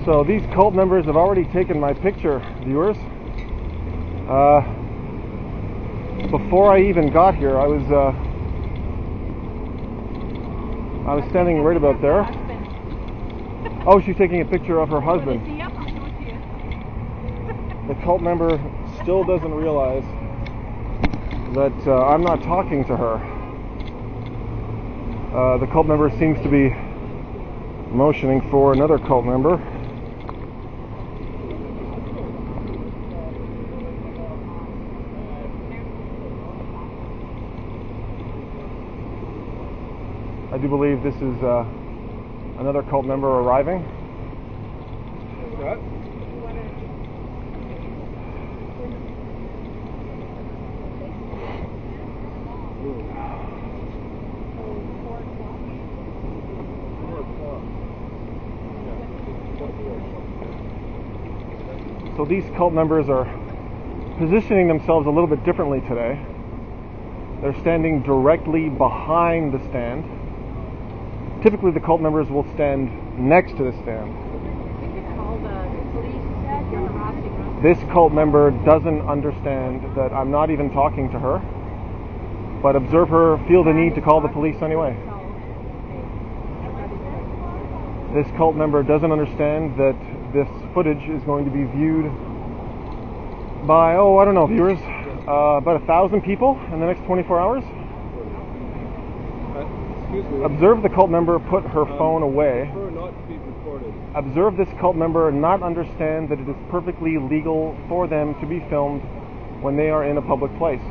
So these cult members have already taken my picture, viewers. Before I even got here, I was standing right about there. Oh, she's taking a picture of her husband. The cult member still doesn't realize that I'm not talking to her. The cult member seems to be motioning for another cult member. I do believe this is another cult member arriving. What? So these cult members are positioning themselves a little bit differently today. They're standing directly behind the stand. Typically the cult members will stand next to the stand. This cult member doesn't understand that I'm not even talking to her, but observe her feel the need to call the police anyway. This cult member doesn't understand that this footage is going to be viewed by, I don't know, viewers, about 1,000 people in the next 24 hours. Observe the cult member put her phone away. Observe this cult member not understand that it is perfectly legal for them to be filmed when they are in a public place.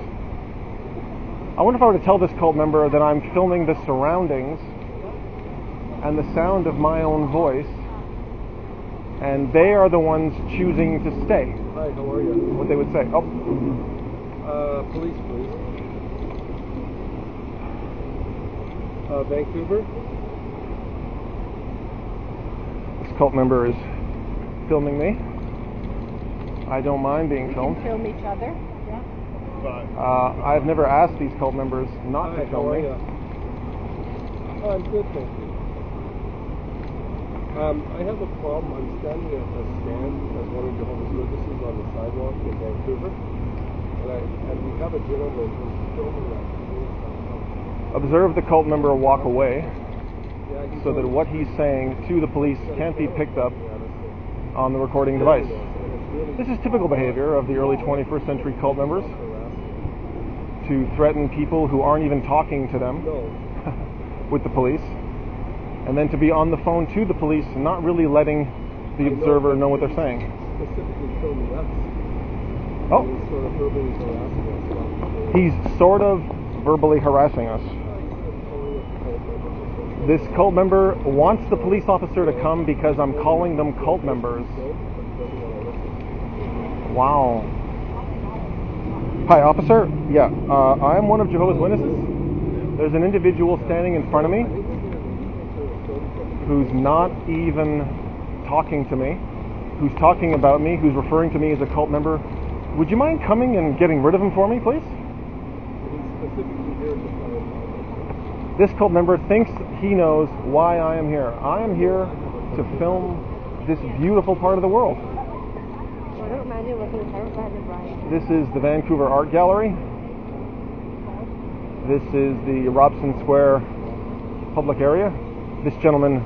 I wonder if I were to tell this cult member that I'm filming the surroundings and the sound of my own voice, and they are the ones choosing to stay. Hi, how are you? What they would say. Oh. Police, please. Vancouver? This cult member is filming me. I don't mind being filmed. We can film each other. Yeah. I've never asked these cult members not to film me. Oh, I'm good, thank you. I have a problem. I'm standing at a stand as one of Jehovah's Witnesses on the sidewalk in Vancouver, and we have a gentleman who's filming that. Observe the cult member walk away so that what he's saying to the police can't be picked up on the recording device. This is typical behavior of the early 21st century cult members, to threaten people who aren't even talking to them with the police, and then to be on the phone to the police, not really letting the observer know what they're saying. Oh, he's sort of verbally harassing us. This cult member wants the police officer to come because I'm calling them cult members. Wow. Hi, officer. Yeah, I'm one of Jehovah's Witnesses. There's an individual standing in front of me who's not even talking to me, who's talking about me, who's referring to me as a cult member. Would you mind coming and getting rid of him for me, please? This cult member thinks he knows why I am here. I am here to film this beautiful part of the world. This is the Vancouver Art Gallery. This is the Robson Square public area. This gentleman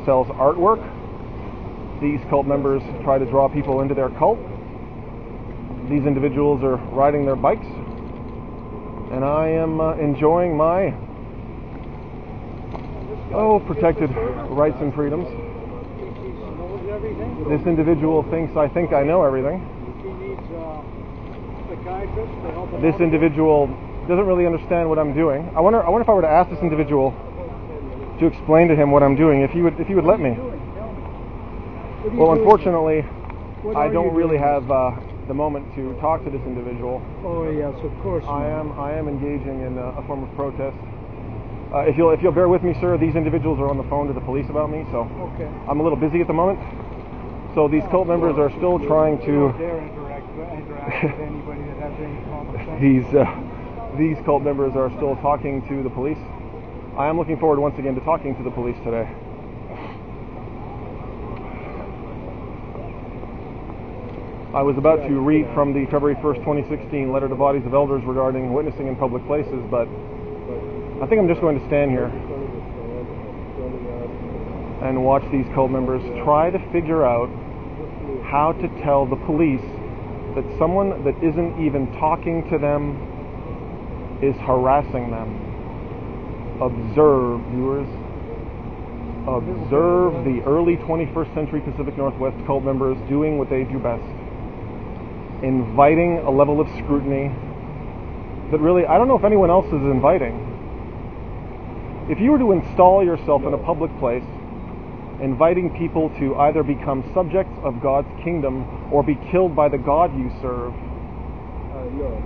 sells artwork. These cult members try to draw people into their cult. These individuals are riding their bikes, and I am enjoying my protected rights and freedoms. This individual thinks I think I know everything. This individual doesn't really understand what I'm doing. I wonder if I were to ask this individual to explain to him what I'm doing, if he would let me. Well, unfortunately, I don't really have the moment to talk to this individual. Oh yes, of course. I am engaging in a form of protest. If you'll bear with me, sir, these individuals are on the phone to the police about me, so okay. I'm a little busy at the moment. So these cult members are still trying to interact with anybody that has any common sense. These cult members are still talking to the police. I am looking forward once again to talking to the police today. I was about to read from the February 1st, 2016 letter to bodies of elders regarding witnessing in public places, but I think I'm just going to stand here and watch these cult members try to figure out how to tell the police that someone that isn't even talking to them is harassing them. Observe, viewers. Observe the early 21st century Pacific Northwest cult members doing what they do best. Inviting a level of scrutiny that really, I don't know if anyone else is inviting. If you were to install yourself in a public place, inviting people to either become subjects of God's kingdom or be killed by the God you serve,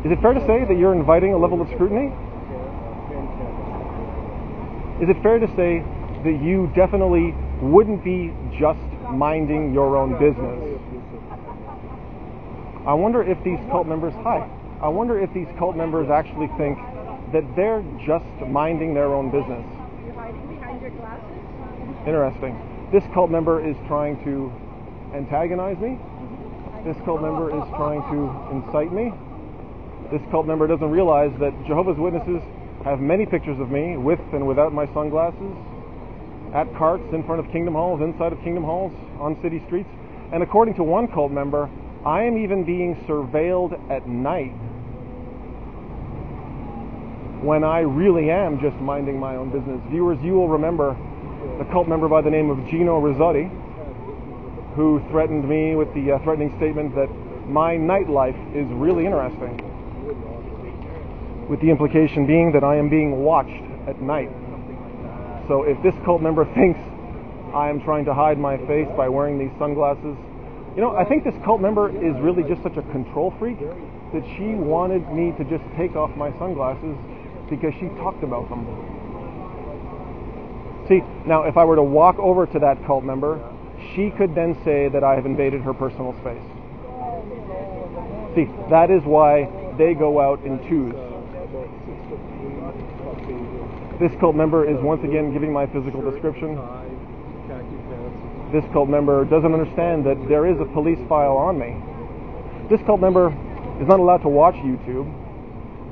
is it fair to say that you're inviting a level of scrutiny? Is it fair to say that you definitely wouldn't be just minding your own business? I wonder if these cult members, I wonder if these cult members actually think that they're just minding their own business. You're hiding behind your glasses? Interesting. This cult member is trying to antagonize me. This cult member is trying to incite me. This cult member doesn't realize that Jehovah's Witnesses have many pictures of me with and without my sunglasses, at carts, in front of Kingdom Halls, inside of Kingdom Halls, on city streets. And according to one cult member, I am even being surveilled at night when I really am just minding my own business. Viewers, you will remember the cult member by the name of Gino Rizzotti, who threatened me with the threatening statement that my nightlife is really interesting, with the implication being that I am being watched at night. So if this cult member thinks I am trying to hide my face by wearing these sunglasses, you know, I think this cult member is really just such a control freak that she wanted me to just take off my sunglasses because she talked about them. See, now if I were to walk over to that cult member, she could then say that I have invaded her personal space. See, that is why they go out in twos. This cult member is once again giving my physical description. This cult member doesn't understand that there is a police file on me. This cult member is not allowed to watch YouTube,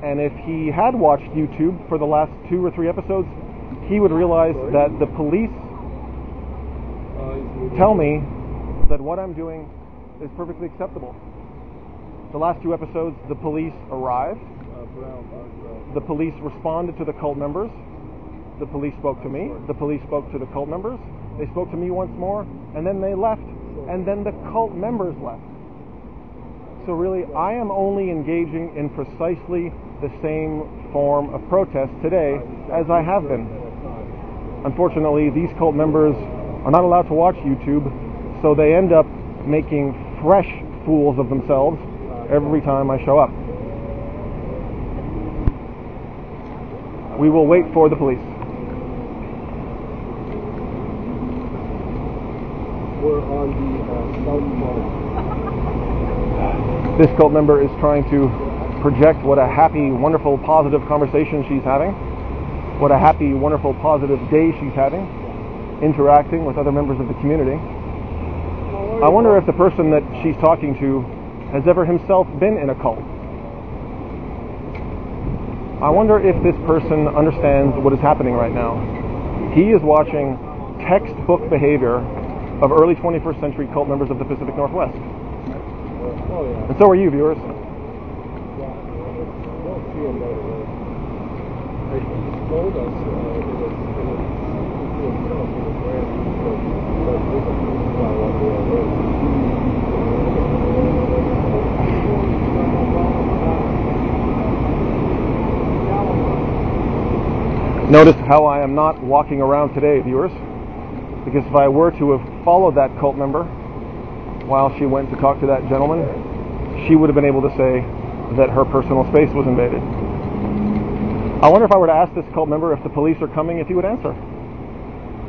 and if he had watched YouTube for the last 2 or 3 episodes, he would realize that the police tell me that what I'm doing is perfectly acceptable. The last 2 episodes, the police arrived. The police responded to the cult members. The police spoke to me. The police spoke to the cult members. They spoke to me once more, and then they left. And then the cult members left. So really, I am only engaging in precisely the same form of protest today as I have been. Unfortunately, these cult members are not allowed to watch YouTube, so they end up making fresh fools of themselves every time I show up. We will wait for the police. We're on the south This cult member is trying to project what a happy, wonderful, positive conversation she's having, what a happy, wonderful, positive day she's having, interacting with other members of the community. I wonder if the person that she's talking to has ever himself been in a cult. I wonder if this person understands what is happening right now. He is watching textbook behavior of early 21st century cult members of the Pacific Northwest. And so are you, viewers. Notice how I am not walking around today, viewers, because if I were to have followed that cult member while she went to talk to that gentleman, she would have been able to say that her personal space was invaded. I wonder if I were to ask this cult member if the police are coming, if he would answer.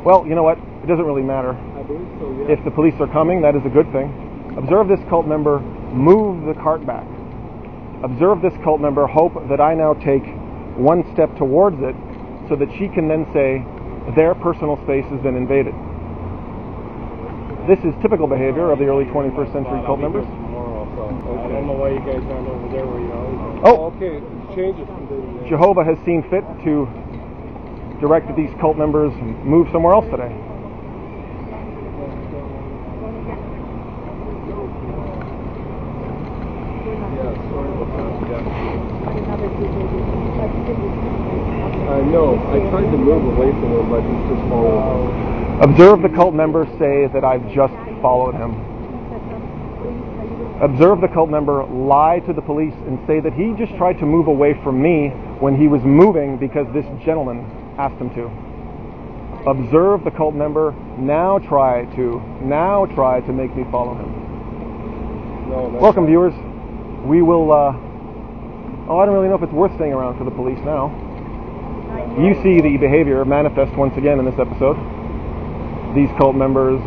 Well, you know what? It doesn't really matter. I believe so, yeah. If the police are coming, that is a good thing. Observe this cult member move the cart back. Observe this cult member hope that I now take one step towards it so that she can then say their personal space has been invaded. This is typical behavior of the early 21st century cult members. I don't know why you guys aren't over there where you always are. Oh. Okay, change it. Jehovah has seen fit to direct that these cult members move somewhere else today. I know. I tried to move away from him, but he's just following. Observe the cult member say that I've just followed him. Observe the cult member lie to the police and say that he just tried to move away from me when he was moving because this gentleman asked him to. Observe the cult member now try to make me follow him. No, Welcome, viewers. We will, I don't really know if it's worth staying around for the police now. You see the behavior manifest once again in this episode. These cult members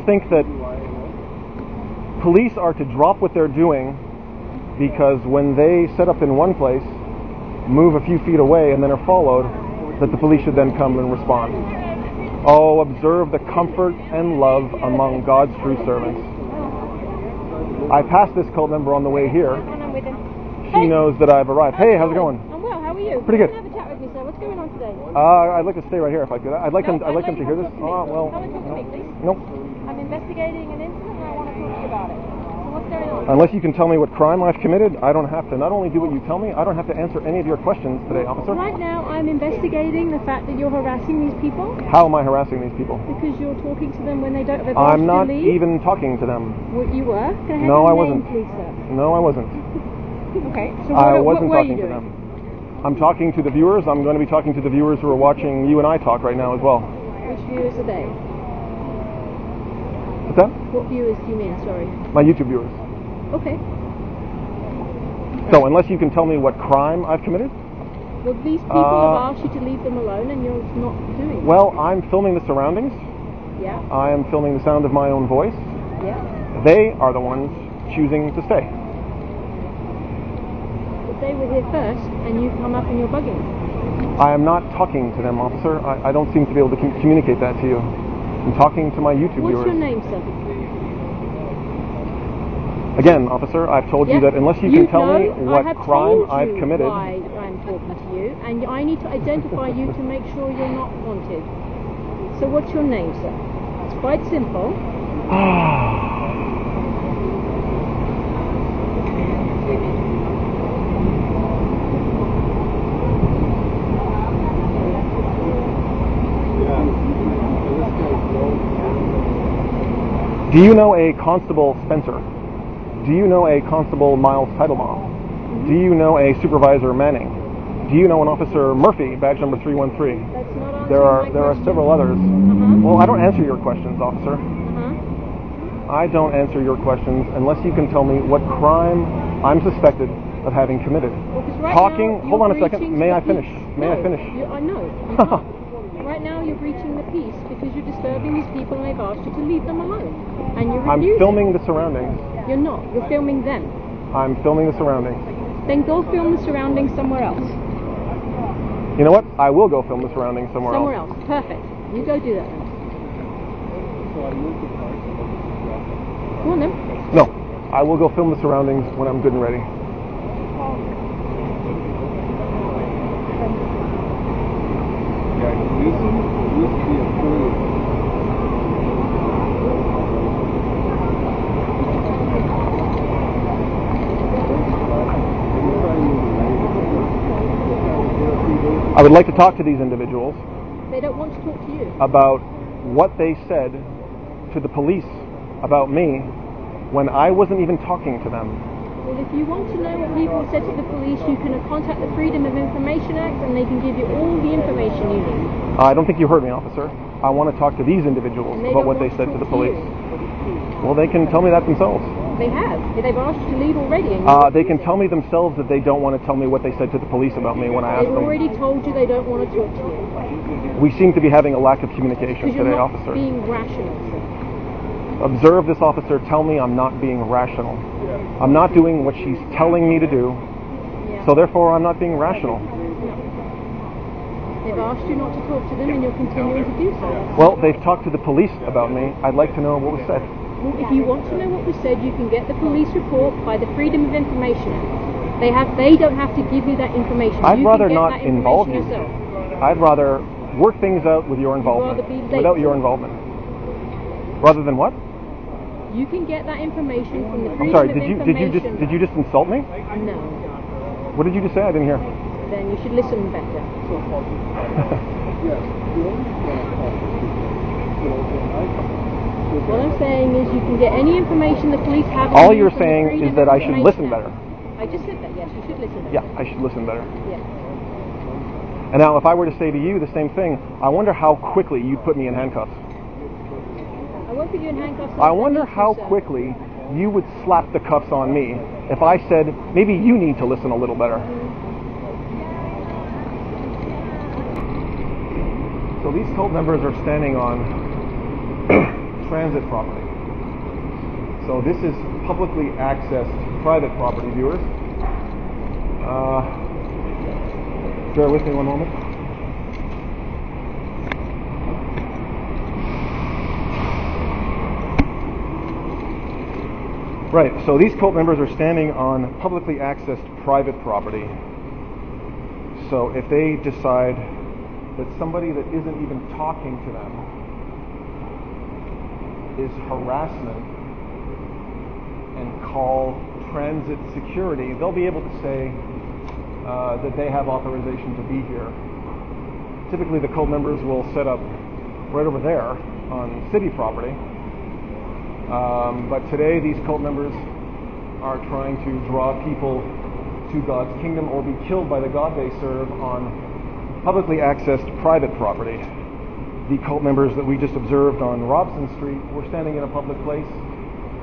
think that police are to drop what they're doing because when they set up in one place, move a few feet away, and then are followed, that the police should then come and respond. Oh, observe the comfort and love among God's true servants. I passed this cult member on the way here. She knows that I've arrived. Hey, how's it going? I'm well, how are you? Pretty good. Have a chat with me, sir. What's going on today? I'd like to stay right here if I could. I'd like them to hear this. Oh, well, Come and talk to me, please. nope. I'm investigating an incident and I want to talk to you about it. So what's going on? Unless you can tell me what crime I've committed, I don't have to not only do what you tell me, I don't have to answer any of your questions today, officer. Right now, I'm investigating the fact that you're harassing these people How am I harassing these people? because you're talking to them when they don't have a I'm not to leave. even talking to them. What you were? Can I have No, your I name, wasn't. please, sir? No, I wasn't. Okay. So I what wasn't were you talking to doing? them. I'm talking to the viewers. I'm going to be talking to the viewers who are watching you and I talk right now as well. Which viewers are they? What's that? What viewers do you mean? Sorry. My YouTube viewers. Okay. So unless you can tell me what crime I've committed, Well, these people have asked you to leave them alone, and you're not doing. well, I'm filming the surroundings. Yeah. I am filming the sound of my own voice. Yeah. They are the ones choosing to stay. But they were here first, and you come up and you're bugging them. I am not talking to them, officer. I don't seem to be able to communicate that to you. I'm talking to my YouTube What's viewers. your name, sir? Again, officer, I've told you that unless you can tell me what crime I've committed. Why I'm talking to you, and I need to identify you to make sure you're not wanted. So what's your name, sir? It's quite simple. Do you know a Constable Spencer? Do you know a Constable Miles Teitelbaum? Do you know a Supervisor Manning? Do you know an Officer Murphy, badge number 313? That's not answering There my are question. several others. Well, I don't answer your questions, officer. I don't answer your questions unless you can tell me what crime I'm suspected of having committed. Well, 'cause right Talking. now, Hold on a you're second. breaching May I the finish? peace. May I No, finish? I know. You can't. Right now, you're breaching the peace because you're disturbing these people, and they've asked you to leave them alone, and you're I'm refusing. filming the surroundings. You're not. You're filming them. I'm filming the surroundings. Then go film the surroundings somewhere else. You know what? I will go film the surroundings somewhere else. Somewhere else. Perfect. You go do that then. Go on then. No, I will go film the surroundings when I'm good and ready. Yeah, it used to be approved. I would like to talk to these individuals They don't want to talk to you. about what they said to the police about me when I wasn't even talking to them. Well, if you want to know what people said to the police, you can contact the Freedom of Information Act, and they can give you all the information you need. I don't think you heard me, officer. I want to talk to these individuals And they about don't what they want said to talk the police. you. Well, they can tell me that themselves. They have. They've asked you to leave already. And They can tell me themselves that they don't want to tell me what they said to the police about me when I asked They've them. already told you they don't want to talk to you. We seem to be having a lack of communication Because you're today, not officer. being rational, sir. Observe this officer tell me I'm not being rational. I'm not doing what she's telling me to do, Yeah. so therefore I'm not being rational. They've asked you not to talk to them, and you're continuing to do so. Well, they've talked to the police about me. I'd like to know what was said. Well, if you want to know what was said, you can get the police report by the Freedom of Information Act. They don't have to give you that information. I'd you rather can get not that involve you. yourself. I'd rather work things out with your involvement, without your involvement. Rather than what? You can get that information from the I'm Freedom sorry. of Did Information. you just insult me? No. What did you just say? I didn't hear. Then you should listen better. What I'm saying is you can get any information the police have. All you're saying is that I should listen better. I just said that, yes, you should listen better. Yeah, I should listen better. Yeah. And now if I were to say to you the same thing, I wonder how quickly you'd put me in handcuffs. I won't put you in handcuffs. I wonder how quickly you would slap the cuffs on me if I said, maybe you need to listen a little better. So these cult members are standing on transit property. So this is publicly accessed private property, viewers. Bear with me one moment. Right, so these cult members are standing on publicly accessed private property. So if they decide that somebody that isn't even talking to them is harassment and call transit security, they'll be able to say that they have authorization to be here. Typically the cult members will set up right over there on city property. But today these cult members are trying to draw people to God's kingdom or be killed by the God they serve on publicly accessed private property. The cult members that we just observed on Robson Street were standing in a public place,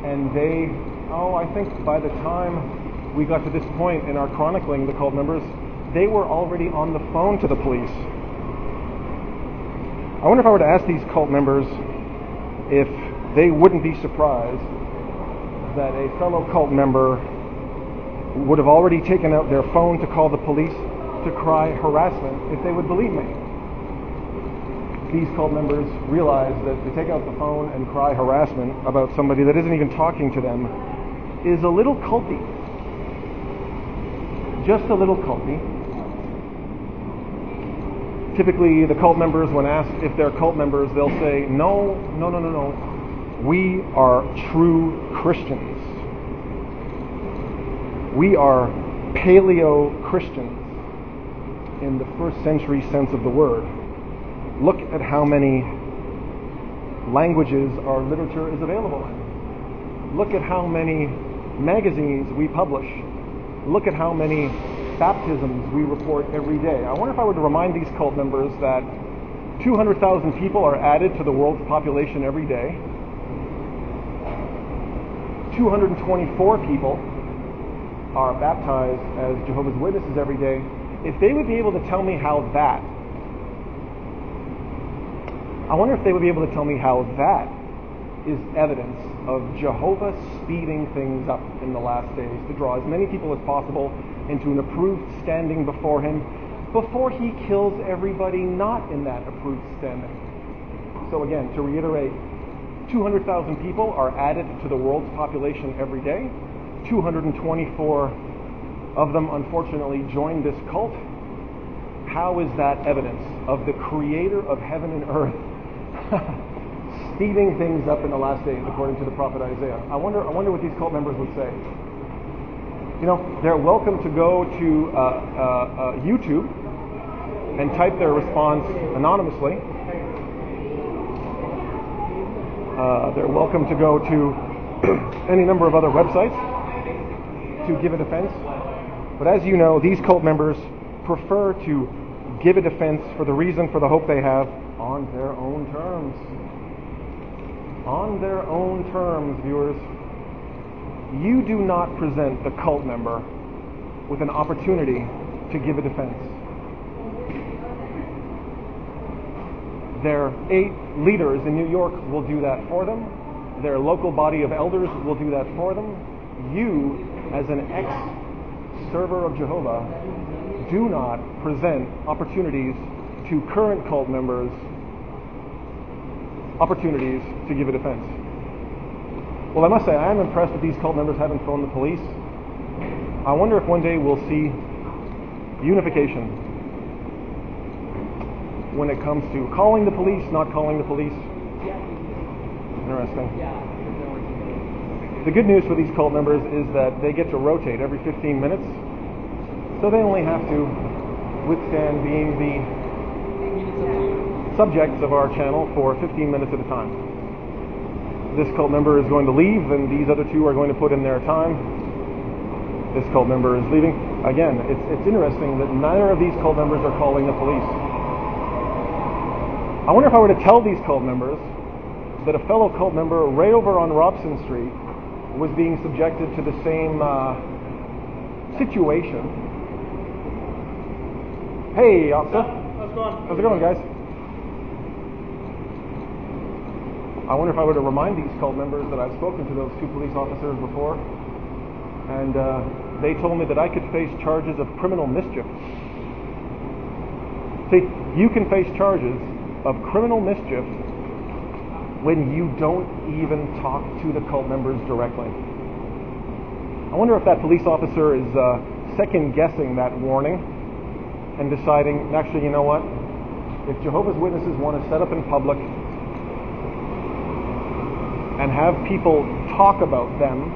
and they, I think by the time we got to this point in our chronicling the cult members, they were already on the phone to the police. I wonder if I were to ask these cult members if they wouldn't be surprised that a fellow cult member would have already taken out their phone to call the police to cry harassment if they would believe me. These cult members realize that to take out the phone and cry harassment about somebody that isn't even talking to them is a little culty. Just a little culty. Typically, the cult members, when asked if they're cult members, they'll say, no. We are true Christians. We are paleo-Christians in the first century sense of the word. Look at how many languages our literature is available in. Look at how many magazines we publish. Look at how many baptisms we report every day. I wonder if I were to remind these cult members that 200,000 people are added to the world's population every day. 224 people are baptized as Jehovah's Witnesses every day. If they would be able to tell me how that, I wonder if they would be able to tell me how that is evidence of Jehovah speeding things up in the last days to draw as many people as possible into an approved standing before Him before He kills everybody not in that approved standing. So again, to reiterate, 200,000 people are added to the world's population every day. 224 of them, unfortunately, join this cult. How is that evidence of the Creator of heaven and earth speeding things up in the last days, according to the prophet Isaiah? I wonder what these cult members would say. You know, they're welcome to go to YouTube and type their response anonymously. They're welcome to go to any number of other websites to give a defense. But as you know, these cult members prefer to give a defense for the reason, for the hope they have, on their own terms. On their own terms, viewers. You do not present the cult member with an opportunity to give a defense. Their 8 leaders in New York will do that for them. Their local body of elders will do that for them. You, as an ex-server of Jehovah, do not present opportunities to current cult members, opportunities to give a defense. Well, I must say, I am impressed that these cult members haven't phoned the police. I wonder if one day we'll see unification when it comes to calling the police, not calling the police. Interesting. The good news for these cult members is that they get to rotate every 15 minutes, so they only have to withstand being the subjects of our channel for 15 minutes at a time. This cult member is going to leave, and these other two are going to put in their time. This cult member is leaving. Again, it's interesting that neither of these cult members are calling the police. I wonder if I were to tell these cult members that a fellow cult member right over on Robson Street was being subjected to the same situation. Hey, officer. How's it going? How's it going, guys? I wonder if I were to remind these cult members that I've spoken to those two police officers before, and they told me that I could face charges of criminal mischief. See, you can face charges of criminal mischief when you don't even talk to the cult members directly. I wonder if that police officer is second-guessing that warning and deciding, actually, you know what? If Jehovah's Witnesses want to set up in public and have people talk about them,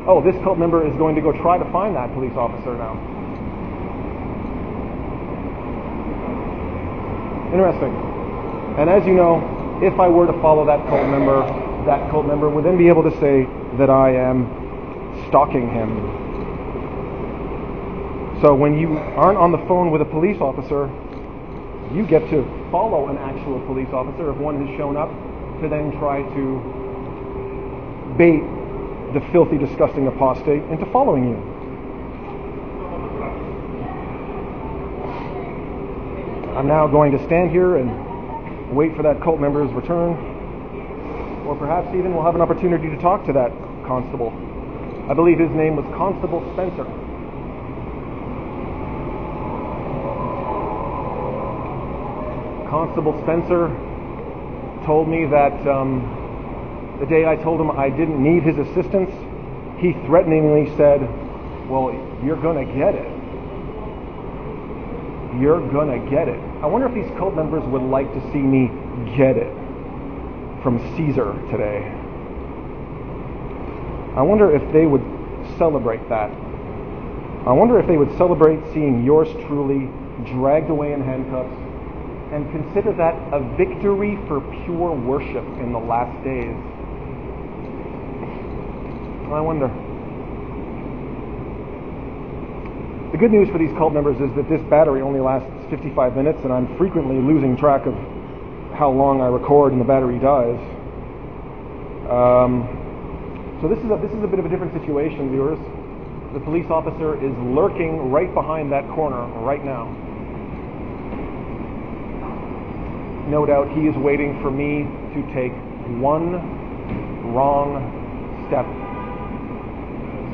oh, this cult member is going to go try to find that police officer now. Interesting. And as you know, if I were to follow that cult member would then be able to say that I am stalking him. So when you aren't on the phone with a police officer, you get to follow an actual police officer if one has shown up to then try to bait the filthy, disgusting apostate into following you. I'm now going to stand here and wait for that cult member's return, or perhaps even we'll have an opportunity to talk to that constable. I believe his name was Constable Spencer. Constable Spencer told me that the day I told him I didn't need his assistance, he threateningly said, well, you're gonna get it. You're gonna get it. I wonder if these cult members would like to see me get it from Caesar today. I wonder if they would celebrate that. I wonder if they would celebrate seeing yours truly dragged away in handcuffs and consider that a victory for pure worship in the last days. I wonder. The good news for these cult members is that this battery only lasts 55 minutes, and I'm frequently losing track of how long I record and the battery dies. So this is a bit of a different situation, viewers. The police officer is lurking right behind that corner right now. No doubt he is waiting for me to take one wrong step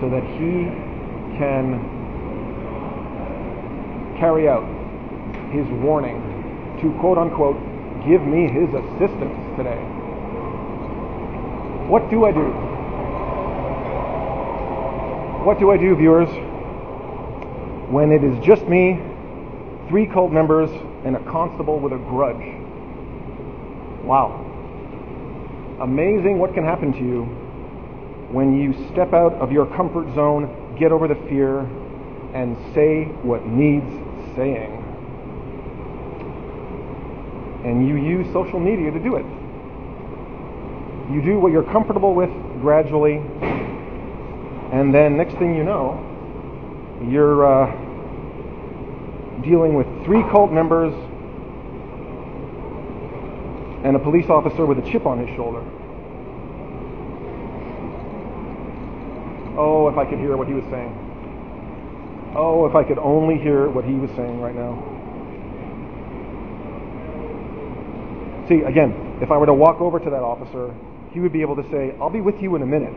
so that he can carry out his warning to, quote unquote, give me his assistance today. What do I do? What do I do, viewers, when it is just me, 3 cult members, and a constable with a grudge? Wow. Amazing what can happen to you when you step out of your comfort zone, get over the fear, and say what needs saying. And you use social media to do it. You do what you're comfortable with gradually, and then next thing you know, you're dealing with 3 cult members and a police officer with a chip on his shoulder. Oh, if I could hear what he was saying. Oh, if I could only hear what he was saying right now. See, again, if I were to walk over to that officer, he would be able to say, I'll be with you in a minute.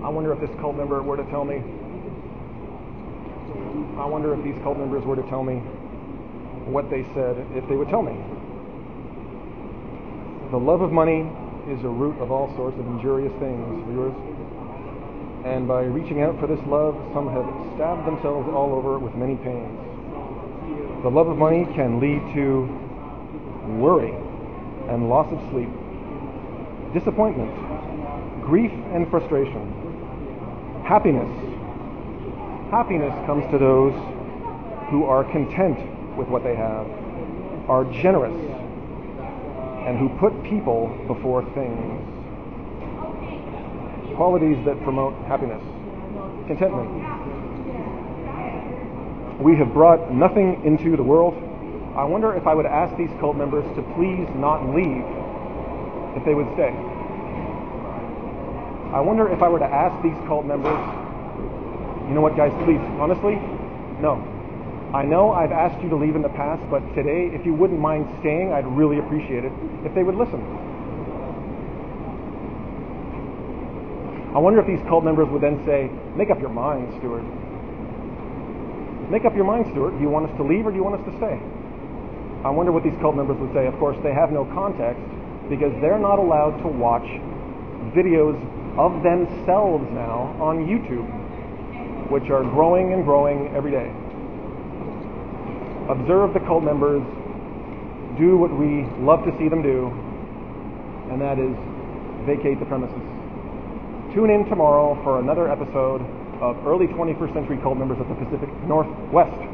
I wonder if this cult member were to tell me, I wonder if these cult members were to tell me what they said if they would tell me. The love of money is a root of all sorts of injurious things, viewers. And by reaching out for this love, some have stabbed themselves all over with many pains. The love of money can lead to worry and loss of sleep, disappointment, grief and frustration. Happiness. Happiness comes to those who are content with what they have, are generous, and who put people before things. Qualities that promote happiness. Contentment. We have brought nothing into the world. I wonder if I would ask these cult members to please not leave, if they would stay. I wonder if I were to ask these cult members, you know what guys, please, honestly, no. I know I've asked you to leave in the past, but today, if you wouldn't mind staying, I'd really appreciate it if they would listen. I wonder if these cult members would then say, make up your mind, Stuart. Make up your mind, Stuart. Do you want us to leave or do you want us to stay? I wonder what these cult members would say. Of course, they have no context because they're not allowed to watch videos of themselves now on YouTube, which are growing and growing every day. Observe the cult members, do what we love to see them do, and that is vacate the premises. Tune in tomorrow for another episode of early 21st century cult members of the Pacific Northwest.